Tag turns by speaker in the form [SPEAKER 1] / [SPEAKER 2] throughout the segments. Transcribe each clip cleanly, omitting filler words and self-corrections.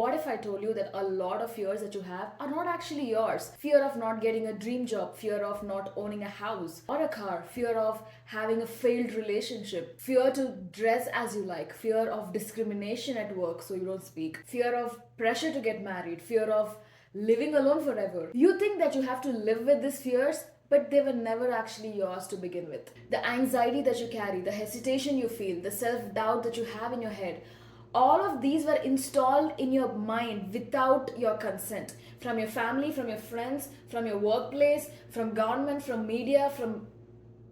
[SPEAKER 1] What if I told you that a lot of fears that you have are not actually yours? Fear of not getting a dream job, fear of not owning a house or a car, fear of having a failed relationship, fear to dress as you like, fear of discrimination at work so you don't speak, fear of pressure to get married, fear of living alone forever. You think that you have to live with these fears, but they were never actually yours to begin with. The anxiety that you carry, the hesitation you feel, the self doubt that you have in your head, all of these were installed in your mind without your consent, from your family, from your friends, from your workplace, from government, from media, from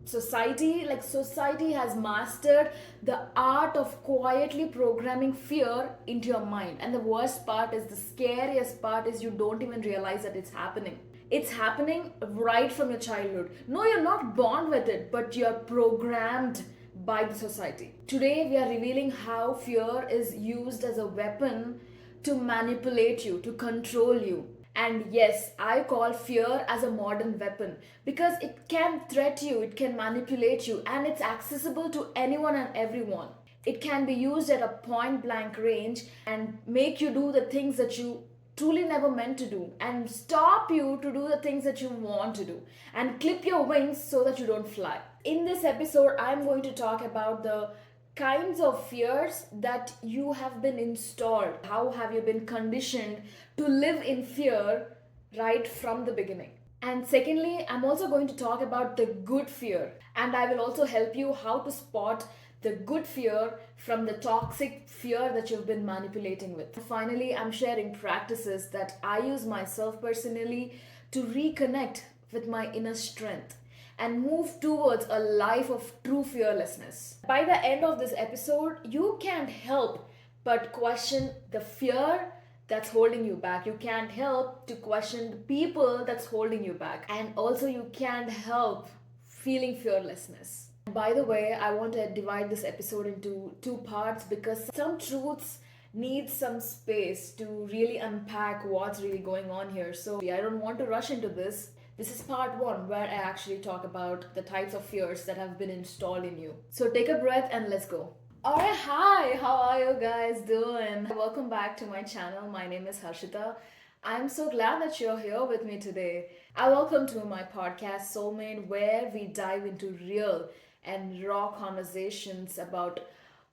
[SPEAKER 1] society. Like, society has mastered the art of quietly programming fear into your mind. And the worst part is, the scariest part is, you don't even realize that it's happening. It's happening right from your childhood. No, you're not born with it, but you're programmed by the society. Today, we are revealing how fear is used as a weapon to manipulate you, to control you. And yes, I call fear as a modern weapon because it can threat you, it can manipulate you, and it's accessible to anyone and everyone. It can be used at a point blank range and make you do the things that you truly never meant to do, and stop you to do the things that you want to do, and clip your wings so that you don't fly. In this episode, I'm going to talk about the kinds of fears that you have been installed. How have you been conditioned to live in fear right from the beginning? And secondly, I'm also going to talk about the good fear, and I will also help you how to spot the good fear from the toxic fear that you've been manipulating with. Finally, I'm sharing practices that I use myself personally to reconnect with my inner strength and move towards a life of true fearlessness. By the end of this episode, you can't help but question the fear that's holding you back. You can't help to question the people that's holding you back. And also, you can't help feeling fearlessness. By the way, I want to divide this episode into two parts because some truths need some space to really unpack what's really going on here. So I don't want to rush into this. This is part one, where I actually talk about the types of fears that have been installed in you. So take a breath and let's go. Alright, hi, how are you guys doing? Welcome back to my channel. My name is Harshita. I'm so glad that you're here with me today. I welcome to my podcast Soulmate, where we dive into real and raw conversations about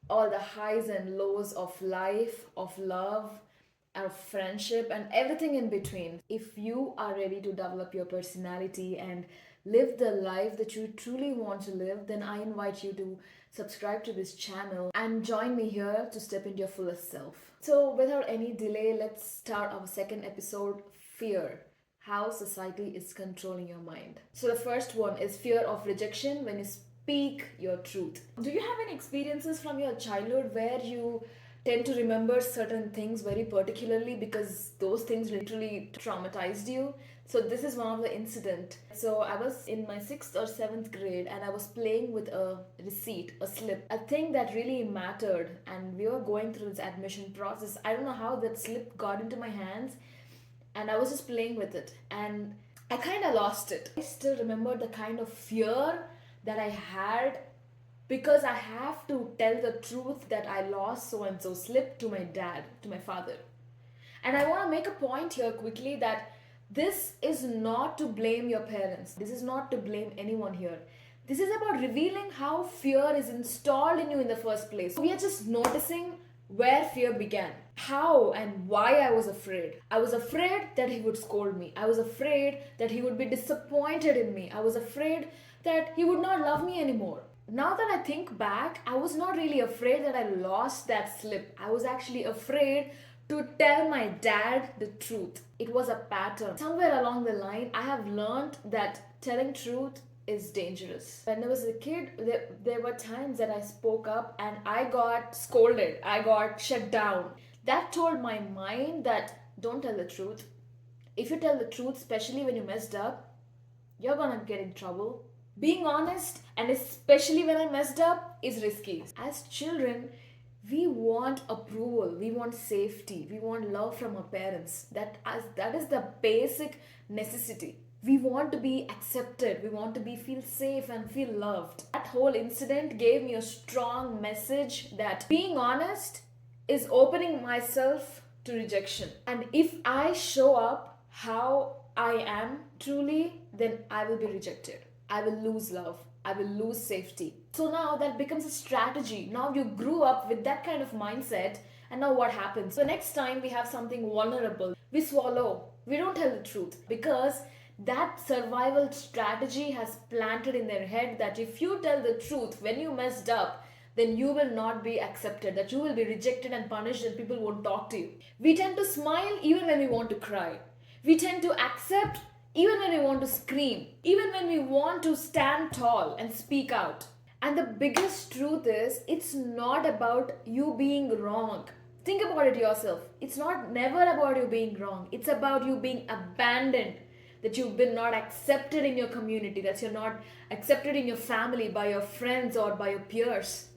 [SPEAKER 1] all the highs and lows of life, of love, of friendship, and everything in between. If you are ready to develop your personality and live the life that you truly want to live, then I invite you to subscribe to this channel and join me here to step into your fullest self. So without any delay, let's start our second episode, fear. How society is controlling your mind. So the first one is fear of rejection when you speak your truth. Do you have any experiences from your childhood where you tend to remember certain things very particularly because those things literally traumatized you? So this is one of the incident. So I was in my 6th or 7th grade and I was playing with a receipt, a slip, a thing that really mattered, and we were going through this admission process. I don't know how that slip got into my hands, and I was just playing with it and I kind of lost it. I still remember the kind of fear that I had because I have to tell the truth that I lost so and so slip to my dad, to my father. And I want to make a point here quickly that this is not to blame your parents. This is not to blame anyone here. This is about revealing how fear is installed in you in the first place. We are just noticing where fear began, how and why I was afraid. I was afraid that he would scold me. I was afraid that he would be disappointed in me. I was afraid that he would not love me anymore. Now that I think back, I was not really afraid that I lost that slip. I was actually afraid to tell my dad the truth. It was a pattern. Somewhere along the line, I have learned that telling truth is dangerous. When I was a kid, there were times that I spoke up and I got scolded. I got shut down. That told my mind that don't tell the truth. If you tell the truth, especially when you messed up, you're gonna get in trouble. Being honest, and especially when I messed up, is risky. As children, we want approval, we want safety, we want love from our parents. That is the basic necessity. We want to be accepted, we want to feel safe and feel loved. That whole incident gave me a strong message that being honest is opening myself to rejection. And if I show up how I am truly, then I will be rejected. I will lose love. I will lose safety. So now that becomes a strategy. Now you grew up with that kind of mindset, and now what happens? So next time we have something vulnerable, we swallow. We don't tell the truth because that survival strategy has planted in their head that if you tell the truth when you messed up, then you will not be accepted, that you will be rejected and punished, and people won't talk to you. We tend to smile even when we want to cry. We tend to accept even when we want to scream, even when we want to stand tall and speak out. And the biggest truth is, it's not about you being wrong. Think about it yourself. It's not never about you being wrong. It's about you being abandoned, that you've been not accepted in your community, that you're not accepted in your family, by your friends or by your peers.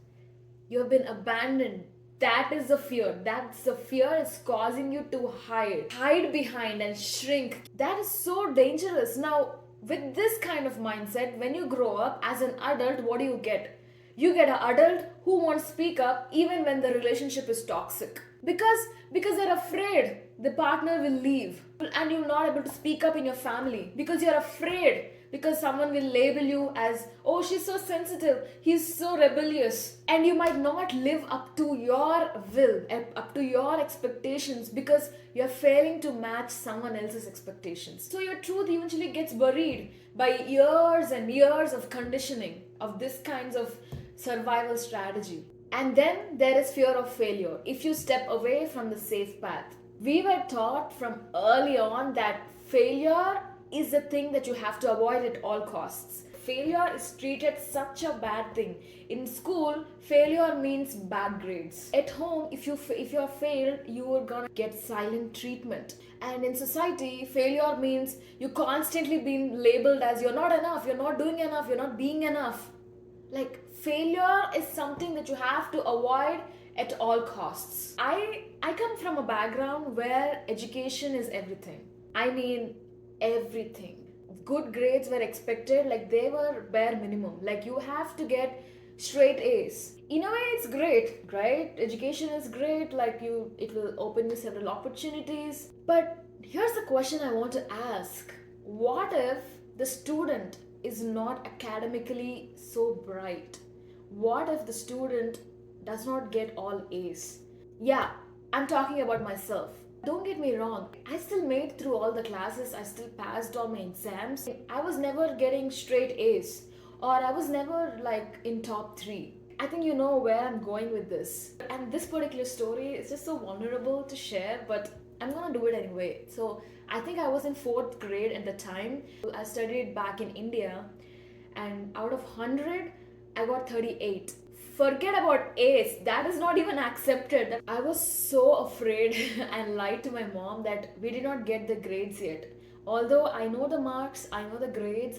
[SPEAKER 1] You've been abandoned. That is the fear. That's the fear is causing you to hide behind and shrink. That is so dangerous. Now, with this kind of mindset, when you grow up as an adult, what do you get? You get an adult who won't speak up even when the relationship is toxic. Because they're afraid the partner will leave and you're not able to speak up in your family because you're afraid, because someone will label you as, oh, she's so sensitive, he's so rebellious, and you might not live up to your will, up to your expectations, because you're failing to match someone else's expectations. So your truth eventually gets buried by years and years of conditioning of this kinds of survival strategy. And then there is fear of failure if you step away from the safe path. We were taught from early on that failure is the thing that you have to avoid at all costs. Failure is treated such a bad thing. In school, failure means bad grades. At home, if you're failed, you are gonna get silent treatment. And in society, failure means you constantly being labeled as you're not enough, you're not doing enough, you're not being enough. Like, failure is something that you have to avoid at all costs. I come from a background where education is everything. I mean, everything. Good grades were expected, like they were bare minimum. Like you have to get straight A's. In a way, it's great, right? Education is great, like it will open you several opportunities. But here's the question I want to ask. What if the student is not academically so bright? What if the student does not get all A's? Yeah, I'm talking about myself. Don't get me wrong, I still made through all the classes, I still passed all my exams. I was never getting straight A's, or I was never like in top 3. I think you know where I'm going with this. And this particular story is just so vulnerable to share, but I'm gonna do it anyway. So I think I was in 4th grade at the time. I studied back in India, and out of 100, I got 38. Forget about A's, that is not even accepted. I was so afraid and lied to my mom that we did not get the grades yet. Although I know the marks, I know the grades,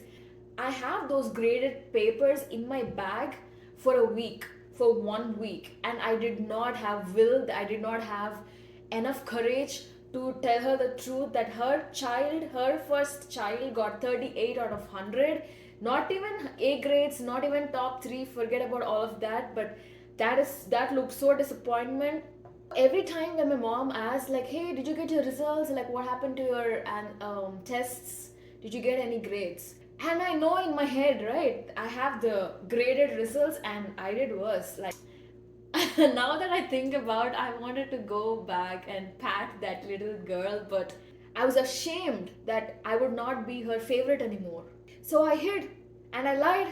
[SPEAKER 1] I have those graded papers in my bag for 1 week, and I did not have will, I did not have enough courage to tell her the truth that her first child got 38 out of 100. Not even A grades, not even top 3, forget about all of that, but that looked so disappointment. Every time when my mom asked like, hey, did you get your results? Like, what happened to your tests? Did you get any grades? And I know in my head, right, I have the graded results and I did worse. Like, now that I think about, I wanted to go back and pat that little girl, but I was ashamed that I would not be her favorite anymore. So I hid and I lied.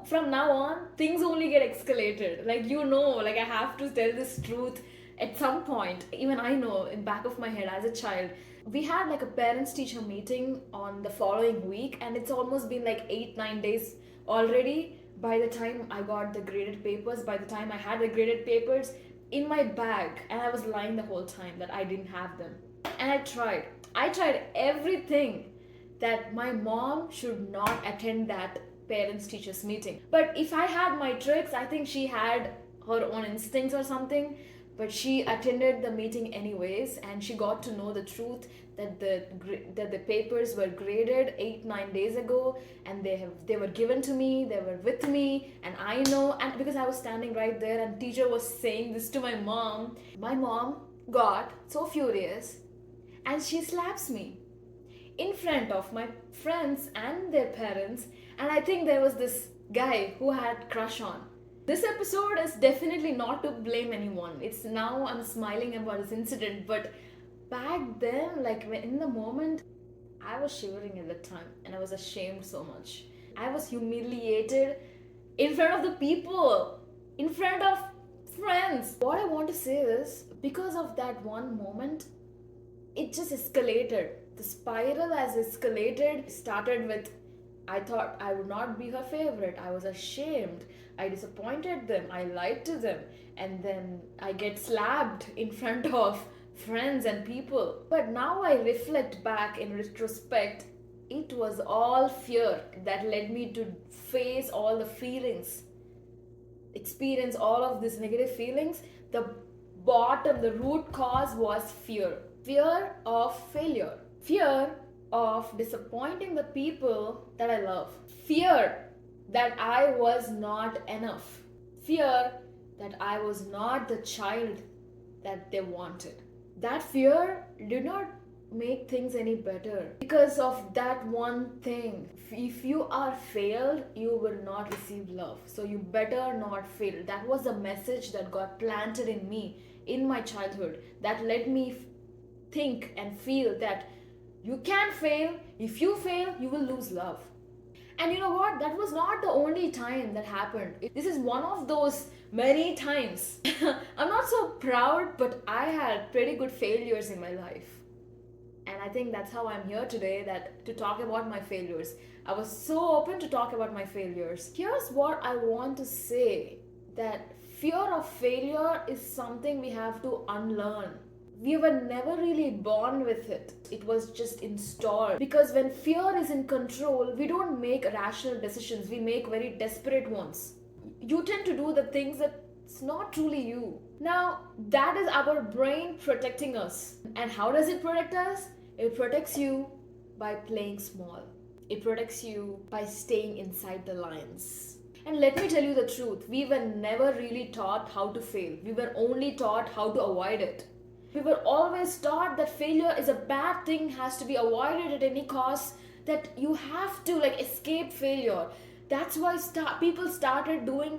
[SPEAKER 1] From now on, things only get escalated. Like, like I have to tell this truth at some point. Even I know in back of my head as a child. We had like a parents teacher meeting on the following week, and it's almost been like 8-9 days already. By the time I got the graded papers, by the time I had the graded papers in my bag, and I was lying the whole time that I didn't have them. And I tried everything that my mom should not attend that parents teachers meeting. But if I had my tricks, I think she had her own instincts or something, but she attended the meeting anyways, and she got to know the truth that the papers were graded 8-9 days ago, and they were given to me, they were with me, and I know. And because I was standing right there and teacher was saying this to my mom got so furious and she slaps me in front of my friends and their parents. And I think there was this guy who had crush on. This episode is definitely not to blame anyone. It's now I'm smiling about this incident, but back then, like in the moment, I was shivering at the time and I was ashamed so much. I was humiliated in front of the people, in front of friends. What I want to say is, because of that one moment, it just escalated. The spiral has escalated. It started with, I thought I would not be her favorite. I was ashamed. I disappointed them. I lied to them. And then I get slapped in front of friends and people. But now I reflect back in retrospect, it was all fear that led me to face all the feelings, experience all of these negative feelings. The bottom, the root cause was fear. Fear of failure. Fear of disappointing the people that I love. Fear that I was not enough. Fear that I was not the child that they wanted. That fear did not make things any better because of that one thing. If you are failed, you will not receive love. So you better not fail. That was the message that got planted in me in my childhood that led me think and feel that you can fail. If you fail, you will lose love. And you know what? That was not the only time that happened. This is one of those many times. I'm not so proud, but I had pretty good failures in my life. And I think that's how I'm here today, that to talk about my failures. I was so open to talk about my failures. Here's what I want to say, that fear of failure is something we have to unlearn. We were never really born with it. It was just installed. Because when fear is in control, we don't make rational decisions. We make very desperate ones. You tend to do the things that's not truly you. Now, that is our brain protecting us. And how does it protect us? It protects you by playing small. It protects you by staying inside the lines. And let me tell you the truth. We were never really taught how to fail. We were only taught how to avoid it. We were always taught that failure is a bad thing, has to be avoided at any cost, that you have to escape failure. That's why people started doing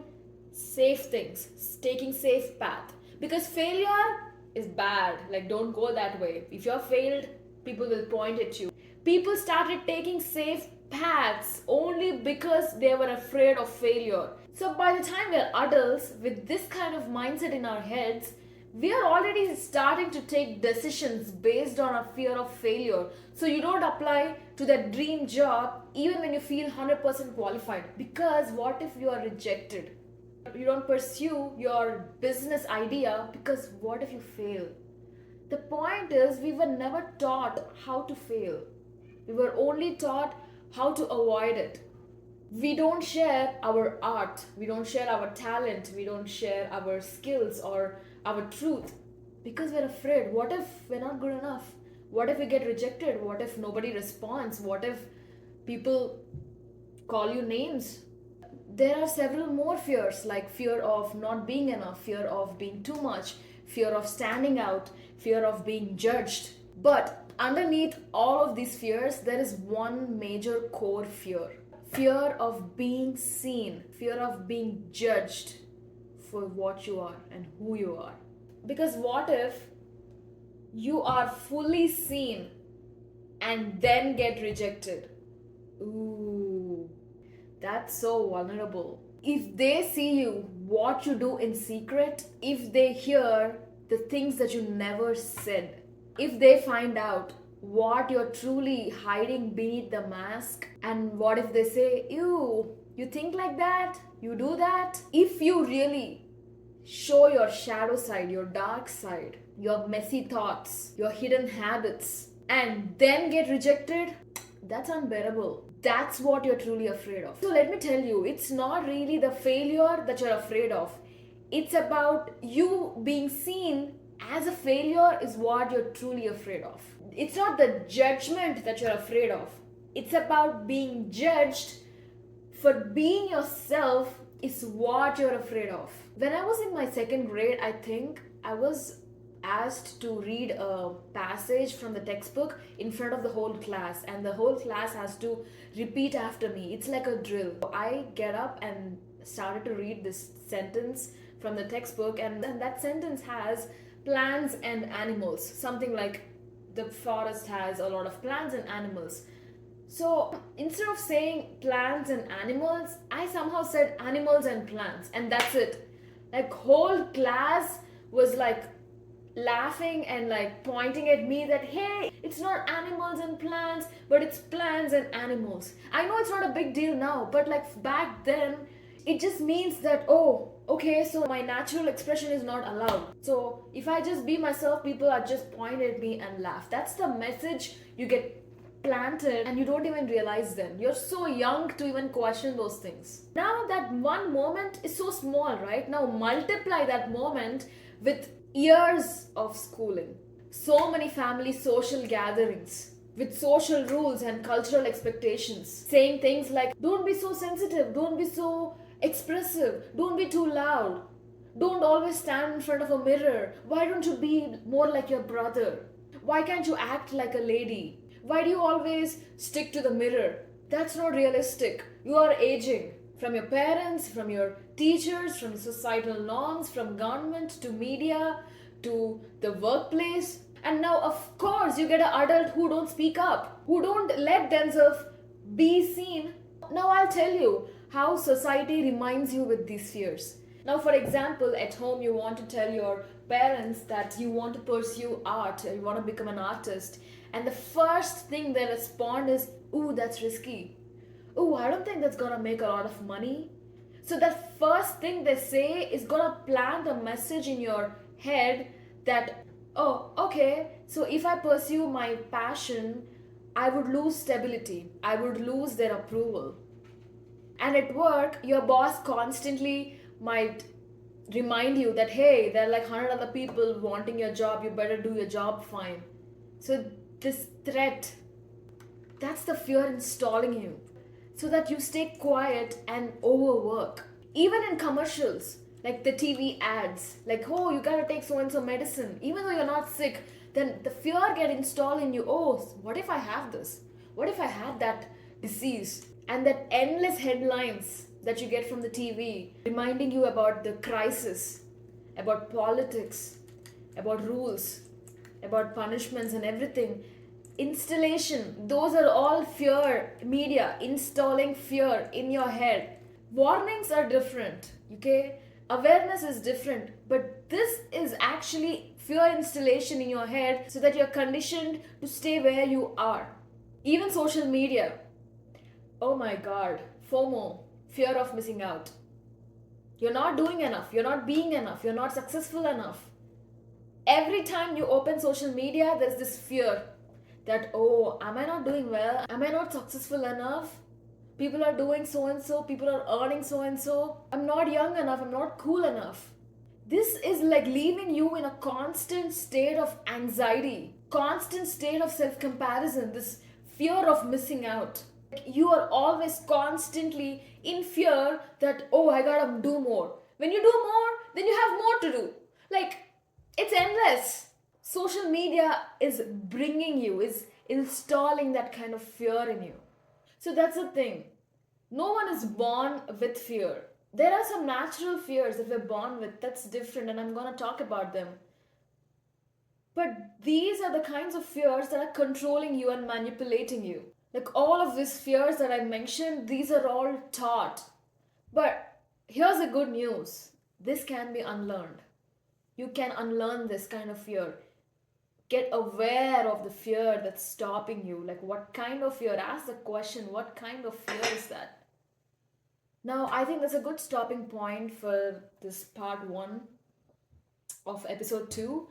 [SPEAKER 1] safe things, taking safe path. Because failure is bad. Don't go that way. If you're failed, people will point at you. People started taking safe paths only because they were afraid of failure. So by the time we're adults with this kind of mindset in our heads, we are already starting to take decisions based on a fear of failure. So you don't apply to that dream job even when you feel 100% qualified. Because what if you are rejected? You don't pursue your business idea because what if you fail? The point is, we were never taught how to fail. We were only taught how to avoid it. We don't share our art, we don't share our talent, we don't share our skills or our truth because we're afraid. What if we're not good enough? What if we get rejected? What if nobody responds? What if people call you names? There are several more fears, like fear of not being enough, fear of being too much, fear of standing out, fear of being judged. But underneath all of these fears, there is one major core fear. Fear of being seen, fear of being judged for what you are and who you are. Because what if you are fully seen and then get rejected? Ooh, that's so vulnerable. If they see you, what you do in secret, if they hear the things that you never said, if they find out what you're truly hiding beneath the mask, and what if they say, ew, you think like that? You do that? If you really show your shadow side, your dark side, your messy thoughts, your hidden habits, and then get rejected, that's unbearable. That's what you're truly afraid of. So let me tell you, it's not really the failure that you're afraid of. It's about you being seen as a failure is what you're truly afraid of. It's not the judgment that you're afraid of. It's about being judged for being yourself is what you're afraid of. When I was in my second grade, I think I was asked to read a passage from the textbook in front of the whole class, and the whole class has to repeat after me. It's like a drill. I get up and started to read this sentence from the textbook, and then that sentence has plants and animals, something like the forest has a lot of plants and animals. So instead of saying plants and animals, I somehow said animals and plants, and that's it. Like whole class was like laughing and like pointing at me that hey, it's not animals and plants, but it's plants and animals. I know it's not a big deal now, but like back then, it just means that oh, okay, so my natural expression is not allowed. So if I just be myself, people are just point at me and laugh. That's the message you get planted, and you don't even realize then. You're so young to even question those things. Now that one moment is so small, right? Now multiply that moment with years of schooling. So many family social gatherings with social rules and cultural expectations, saying things like don't be so sensitive, don't be so expressive, don't be too loud, don't always stand in front of a mirror, why don't you be more like your brother, why can't you act like a lady, why do you always stick to the mirror? That's not realistic. You are aging. From your parents, from your teachers, from societal norms, from government to media to the workplace. And now, of course, you get an adult who don't speak up, who don't let themselves be seen. Now, I'll tell you how society reminds you with these fears. Now, for example, at home, you want to tell your parents that you want to pursue art, you want to become an artist, and the first thing they respond is, ooh, that's risky. Ooh, I don't think that's gonna make a lot of money. So, that first thing they say is gonna plant a message in your head that, oh, okay, so if I pursue my passion, I would lose stability, I would lose their approval. And at work, your boss constantly might remind you that hey, there are like 100 other people wanting your job, you better do your job fine. So this threat, that's the fear installing you, so that you stay quiet and overwork. Even in commercials, like the TV ads, like oh, you gotta take so and so medicine even though you're not sick, then the fear get installed in you. Oh, what if I have this, what if I had that disease? And that endless headlines that you get from the TV reminding you about the crisis, about politics, about rules, about punishments and everything. Installation, those are all fear media installing fear in your head. Warnings are different, okay? Awareness is different, but this is actually fear installation in your head so that you're conditioned to stay where you are. Even social media. Oh my god, FOMO, fear of missing out. You're not doing enough, you're not being enough, you're not successful enough. Every time you open social media, there's this fear that, oh, am I not doing well? Am I not successful enough? People are doing so and so, people are earning so and so. I'm not young enough, I'm not cool enough. This is like leaving you in a constant state of anxiety, constant state of self comparison, this fear of missing out. You are always constantly in fear that, oh, I gotta do more. When you do more, then you have more to do. Like, it's endless. Social media is bringing you, is installing that kind of fear in you. So that's the thing. No one is born with fear. There are some natural fears that we're born with, that's different, and I'm gonna talk about them. But these are the kinds of fears that are controlling you and manipulating you. Like all of these fears that I mentioned, these are all taught. But here's the good news, this can be unlearned. You can unlearn this kind of fear. Get aware of the fear that's stopping you. Like, what kind of fear? Ask the question, what kind of fear is that? Now, I think that's a good stopping point for this part 1 of episode 2.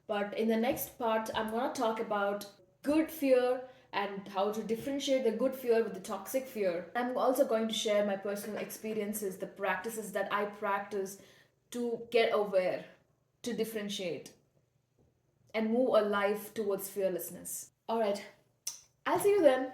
[SPEAKER 1] But in the next part, I'm going to talk about good fear and how to differentiate the good fear with the toxic fear. I'm also going to share my personal experiences, the practices that I practice to get aware, to differentiate, and move a life towards fearlessness. All right, I'll see you then.